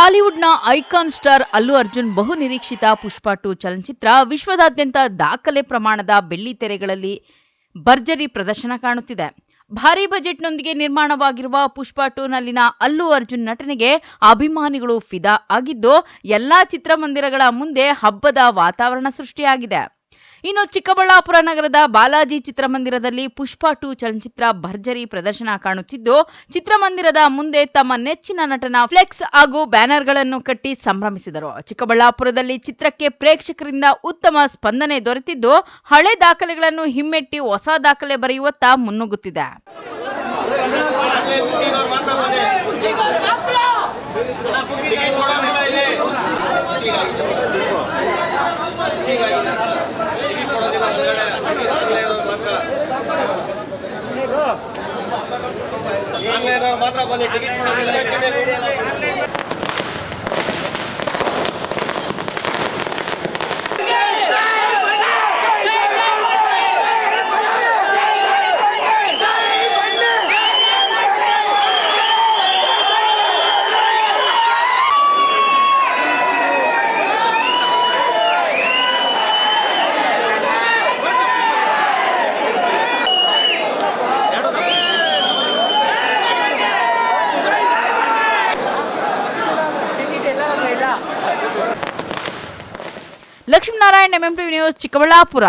ಟಾಲಿವುಡ್ನ icon star Allu Arjun ಬಹು ನಿರೀಕ್ಷಿತ ಪುಷ್ಪ 2 ಚಲನಚಿತ್ರ ವಿಶ್ವದಾದ್ಯಂತ ದಾಖಲೆ ಪ್ರಮಾಣದ ಬೆಳ್ಳಿ ತೆರೆಗಳಲ್ಲಿ ಭರ್ಜರಿ ಪ್ರದರ್ಶನ ಕಾಣುತ್ತಿದೆ. ಭಾರೀ ಬಜೆಟ್ನೊಂದಿಗೆ ನಿರ್ಮಾಣವಾಗಿರುವ ಪುಷ್ಪ 2ನಲ್ಲಿನ ಅಲ್ಲು ಅರ್ಜುನ್ ನಟನೆಗೆ ಅಭಿಮಾನಿಗಳು ಫಿದಾ ಆಗಿದ್ದು, ಎಲ್ಲಾ ಚಿತ್ರಮಂದಿರಗಳ ಮುಂದೆ ಹಬ್ಬದ ವಾತಾವರಣ ಸೃಷ್ಟಿಯಾಗಿದೆ. ಇನ್ನು ಚಿಕ್ಕಬಳ್ಳಾಪುರ ನಗರದ ಬಾಲಾಜಿ ಚಿತ್ರಮಂದಿರದಲ್ಲಿ ಪುಷ್ಪ 2 ಚಲನಚಿತ್ರ ಭರ್ಜರಿ ಪ್ರದರ್ಶನ ಕಾಣುತ್ತಿದ್ದು, ಚಿತ್ರಮಂದಿರದ ಮುಂದೆ ತಮ್ಮ ನೆಚ್ಚಿನ ನಟನ ಫ್ಲೆಕ್ಸ್ ಹಾಗೂ ಬ್ಯಾನರ್ಗಳನ್ನು ಕಟ್ಟಿ ಸಂಭ್ರಮಿಸಿದರು. ಚಿಕ್ಕಬಳ್ಳಾಪುರದಲ್ಲಿ ಚಿತ್ರಕ್ಕೆ ಪ್ರೇಕ್ಷಕರಿಂದ ಉತ್ತಮ ಸ್ಪಂದನೆ ದೊರೆತಿದ್ದು, ಹಳೆ ದಾಖಲೆಗಳನ್ನು ಹಿಮ್ಮೆಟ್ಟಿ ಹೊಸ ದಾಖಲೆ ಬರೆಯುವತ್ತ ಮುನ್ನುಗ್ಗುತ್ತಿದೆ. ಮಾತ್ರ ಬನ್ನಿ, ticket Lakshminarayan, MM2 news, Chikkaballapur.